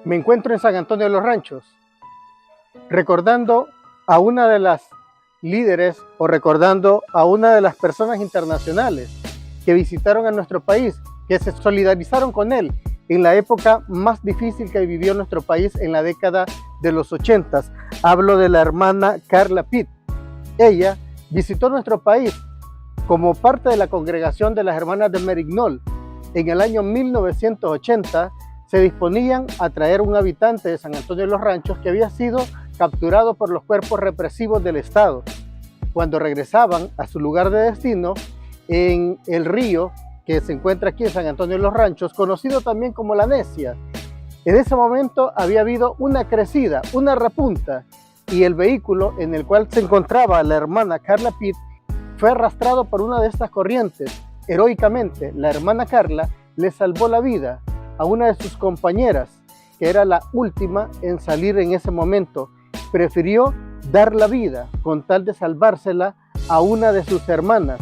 Me encuentro en San Antonio de los Ranchos, recordando a una de las líderes o recordando a una de las personas internacionales que visitaron a nuestro país, que se solidarizaron con él en la época más difícil que vivió nuestro país en la década de los 80. Hablo de la hermana Carla Pitt. Ella visitó nuestro país como parte de la congregación de las hermanas de Merignol. En el año 1980 se disponían a traer un habitante de San Antonio de los Ranchos que había sido capturado por los cuerpos represivos del Estado. Cuando regresaban a su lugar de destino, en el río que se encuentra aquí en San Antonio de los Ranchos, conocido también como La Necia, en ese momento había habido una crecida, una repunta, y el vehículo en el cual se encontraba la hermana Carla Pitt fue arrastrado por una de estas corrientes. Heroicamente, la hermana Carla le salvó la vida a una de sus compañeras, que era la última en salir en ese momento. Prefirió dar la vida con tal de salvársela a una de sus hermanas,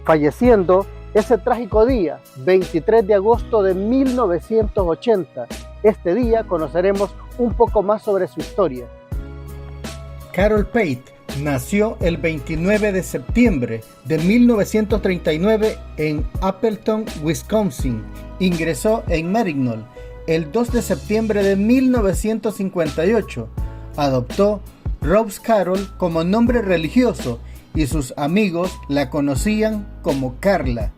falleciendo ese trágico día, 23 de agosto de 1980. Este día conoceremos un poco más sobre su historia. Carol Pate nació el 29 de septiembre de 1939 en Appleton, Wisconsin. Ingresó en Merignol el 2 de septiembre de 1958. Adoptó Rose Carol como nombre religioso y sus amigos la conocían como Carla.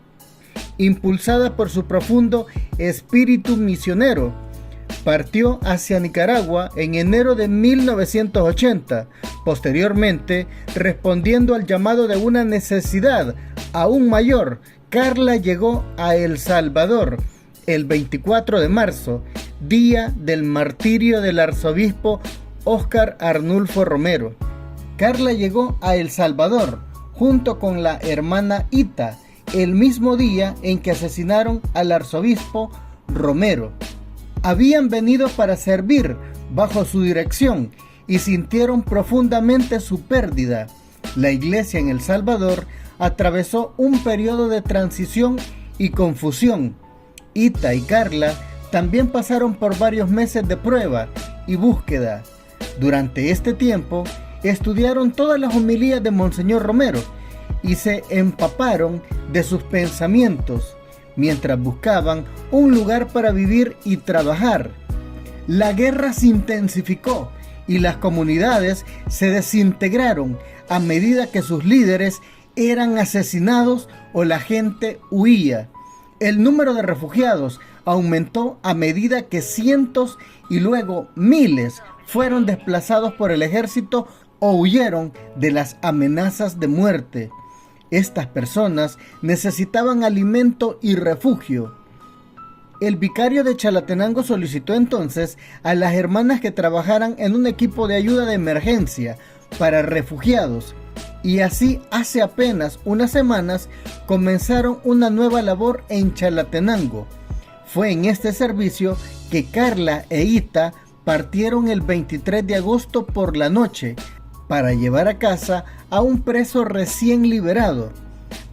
Impulsada por su profundo espíritu misionero, partió hacia Nicaragua en enero de 1980. Posteriormente, respondiendo al llamado de una necesidad aún mayor, Carla llegó a El Salvador el 24 de marzo, día del martirio del arzobispo Óscar Arnulfo Romero. Carla llegó a El Salvador junto con la hermana Ita el mismo día en que asesinaron al arzobispo Romero. Habían venido para servir bajo su dirección y sintieron profundamente su pérdida. La iglesia en El Salvador atravesó un periodo de transición y confusión. Ita y Carla también pasaron por varios meses de prueba y búsqueda. Durante este tiempo estudiaron todas las homilías de Monseñor Romero y se empaparon de sus pensamientos mientras buscaban un lugar para vivir y trabajar. La guerra se intensificó y las comunidades se desintegraron a medida que sus líderes eran asesinados o la gente huía. El número de refugiados aumentó a medida que cientos y luego miles fueron desplazados por el ejército o huyeron de las amenazas de muerte. Estas personas necesitaban alimento y refugio. El vicario de Chalatenango solicitó entonces a las hermanas que trabajaran en un equipo de ayuda de emergencia para refugiados, y así hace apenas unas semanas comenzaron una nueva labor en Chalatenango. Fue en este servicio que Carla e Ita partieron el 23 de agosto por la noche para llevar a casa a un preso recién liberado.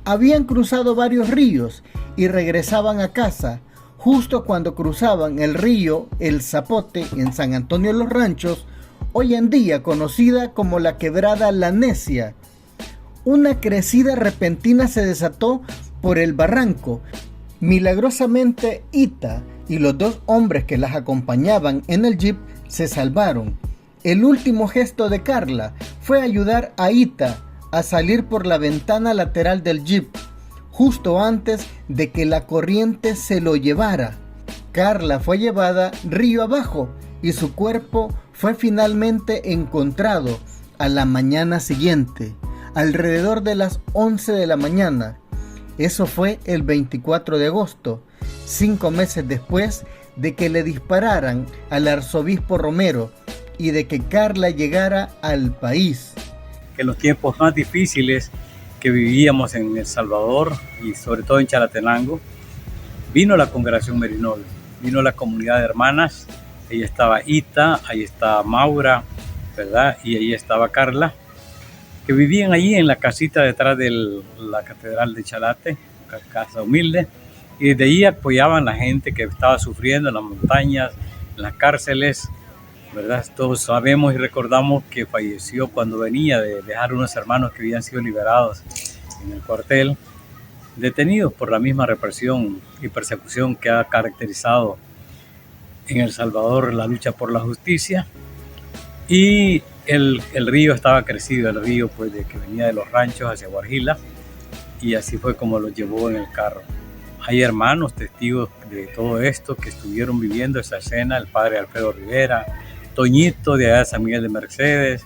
Habían cruzado varios ríos y regresaban a casa. Justo cuando cruzaban el río El Zapote en San Antonio de los Ranchos, hoy en día conocida como la quebrada La Necia, una crecida repentina se desató por el barranco. Milagrosamente, Ita y los dos hombres que las acompañaban en el jeep se salvaron. El último gesto de Carla fue ayudar a Ita a salir por la ventana lateral del jeep, justo antes de que la corriente se lo llevara. Carla fue llevada río abajo y su cuerpo fue finalmente encontrado a la mañana siguiente, alrededor de las 11 de la mañana. Eso fue el 24 de agosto, 5 meses después de que le dispararan al arzobispo Romero y de que Carla llegara al país. En los tiempos más difíciles que vivíamos en El Salvador y sobre todo en Chalatenango, vino la congregación Merignol, vino la comunidad de hermanas. Ahí estaba Ita, ahí estaba Maura, ¿verdad? Y ahí estaba Carla, que vivían allí en la casita detrás de la catedral de Chalate, casa humilde, y desde ahí apoyaban a la gente que estaba sufriendo en las montañas, en las cárceles, ¿verdad? Todos sabemos y recordamos que falleció cuando venía de dejar unos hermanos que habían sido liberados en el cuartel, detenidos por la misma represión y persecución que ha caracterizado en El Salvador la lucha por la justicia. Y el río estaba crecido, el río pues de que venía de los ranchos hacia Guarjila, y así fue como los llevó en el carro. Hay hermanos testigos de todo esto que estuvieron viviendo esa escena, el padre Alfredo Rivera, Toñito de allá de San Miguel de Mercedes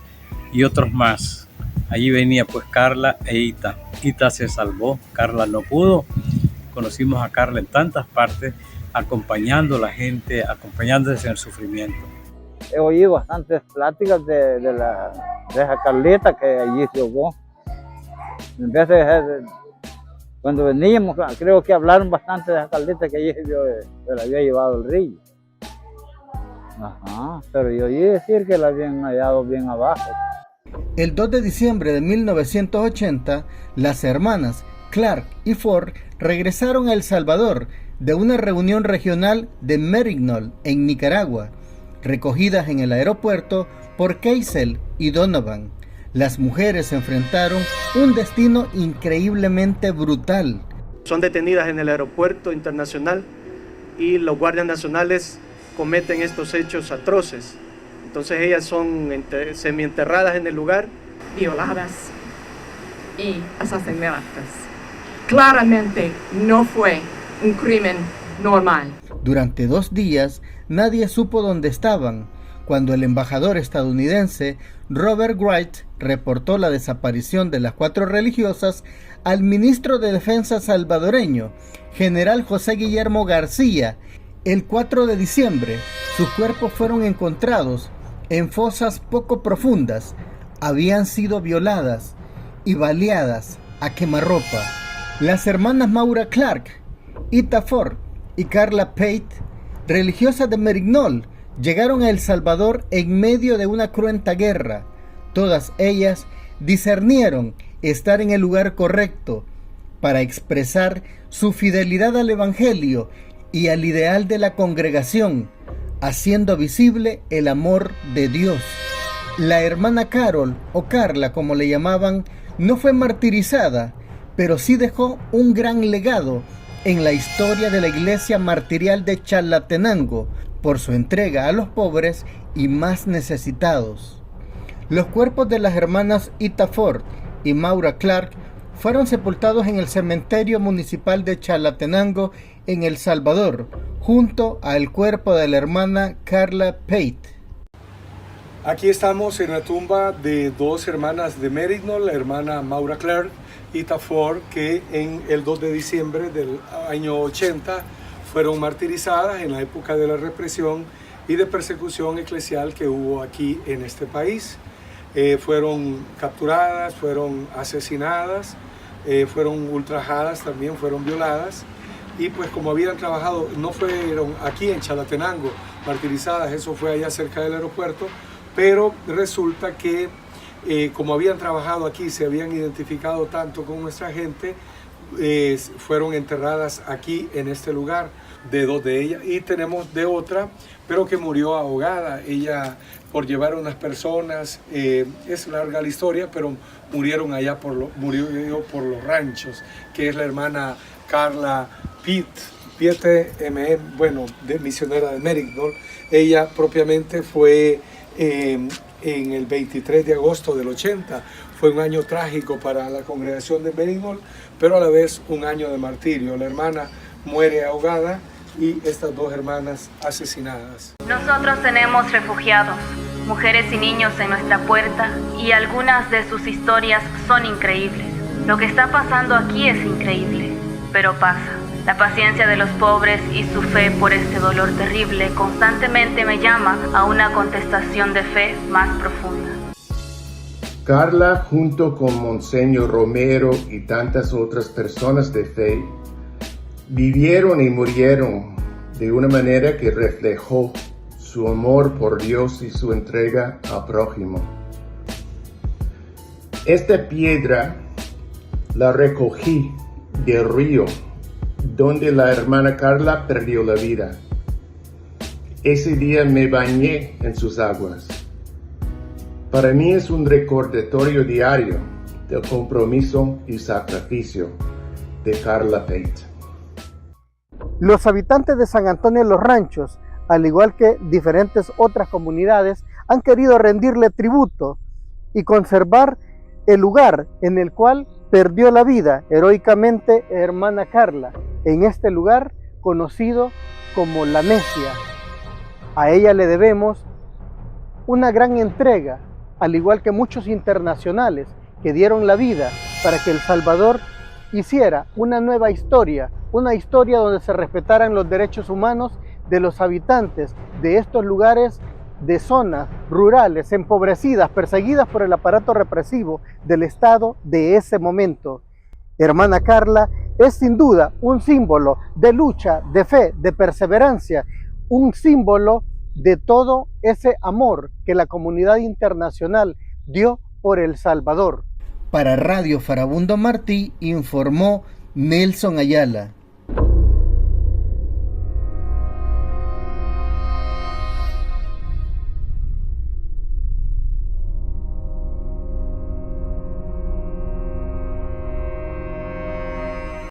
y otros más. Allí venía pues Carla e Ita. Ita se salvó, Carla no pudo. Conocimos a Carla en tantas partes, acompañando a la gente, acompañándose en el sufrimiento. He oído bastantes pláticas de esa Carlita que allí se ahogó. En vez de, cuando veníamos, creo que hablaron bastante de esa Carlita que allí se la había llevado el río. Ajá, pero yo oí decir que la habían hallado bien abajo. El 2 de diciembre de 1980, las hermanas Clark y Ford regresaron a El Salvador de una reunión regional de Merignol, en Nicaragua, recogidas en el aeropuerto por Keisel y Donovan. Las mujeres enfrentaron un destino increíblemente brutal. Son detenidas en el aeropuerto internacional y los guardias nacionales cometen estos hechos atroces. Entonces ellas son semienterradas en el lugar. Violadas y asesinadas. Claramente no fue un crimen normal. Durante 2 días nadie supo dónde estaban. Cuando el embajador estadounidense Robert Wright reportó la desaparición de las 4 religiosas al ministro de Defensa salvadoreño, general José Guillermo García, el 4 de diciembre, sus cuerpos fueron encontrados en fosas poco profundas. Habían sido violadas y baleadas a quemarropa. Las hermanas Maura Clark, Ita Ford y Carla Pate, religiosas de Merignol, llegaron a El Salvador en medio de una cruenta guerra. Todas ellas discernieron estar en el lugar correcto para expresar su fidelidad al Evangelio y al ideal de la congregación, haciendo visible el amor de Dios. La hermana Carol, o Carla como le llamaban, no fue martirizada, pero sí dejó un gran legado en la historia de la iglesia martirial de Chalatenango por su entrega a los pobres y más necesitados. Los cuerpos de las hermanas Ita Ford y Maura Clark fueron sepultados en el cementerio municipal de Chalatenango, en El Salvador, junto al cuerpo de la hermana Carla Pate. Aquí estamos en la tumba de 2 hermanas de Merignol, la hermana Maura Clark, Ita Ford, que en el 2 de diciembre del año 80 fueron martirizadas en la época de la represión y de persecución eclesial que hubo aquí en este país. Fueron capturadas, fueron asesinadas, fueron ultrajadas, también fueron violadas. Y pues como habían trabajado, no fueron aquí en Chalatenango martirizadas, eso fue allá cerca del aeropuerto, pero resulta que como habían trabajado aquí, se habían identificado tanto con nuestra gente, fueron enterradas aquí en este lugar, de 2 de ellas, y tenemos de otra, pero que murió ahogada, ella por llevar a unas personas, es larga la historia, pero murió por los ranchos, que es la hermana Carla Pate, bueno, de misionera de Merignol. Ella propiamente fue en el 23 de agosto del 80. Fue un año trágico para la congregación de Merignol, pero a la vez un año de martirio. La hermana muere ahogada y estas 2 hermanas asesinadas. Nosotros tenemos refugiados, mujeres y niños en nuestra puerta, y algunas de sus historias son increíbles. Lo que está pasando aquí es increíble, pero pasa. La paciencia de los pobres y su fe por este dolor terrible constantemente me llama a una contestación de fe más profunda. Carla, junto con Monseñor Romero y tantas otras personas de fe, vivieron y murieron de una manera que reflejó su amor por Dios y su entrega al prójimo. Esta piedra la recogí del río donde la hermana Carla perdió la vida. Ese día me bañé en sus aguas. Para mí es un recordatorio diario del compromiso y sacrificio de Carla Pate. Los habitantes de San Antonio de los Ranchos, al igual que diferentes otras comunidades, han querido rendirle tributo y conservar el lugar en el cual perdió la vida heroicamente hermana Carla, en este lugar conocido como La Necia. A ella le debemos una gran entrega, al igual que muchos internacionales que dieron la vida para que El Salvador hiciera una nueva historia, una historia donde se respetaran los derechos humanos de los habitantes de estos lugares, de zonas rurales, empobrecidas, perseguidas por el aparato represivo del Estado de ese momento. Hermana Carla es sin duda un símbolo de lucha, de fe, de perseverancia, un símbolo de todo ese amor que la comunidad internacional dio por El Salvador. Para Radio Farabundo Martí informó Nelson Ayala.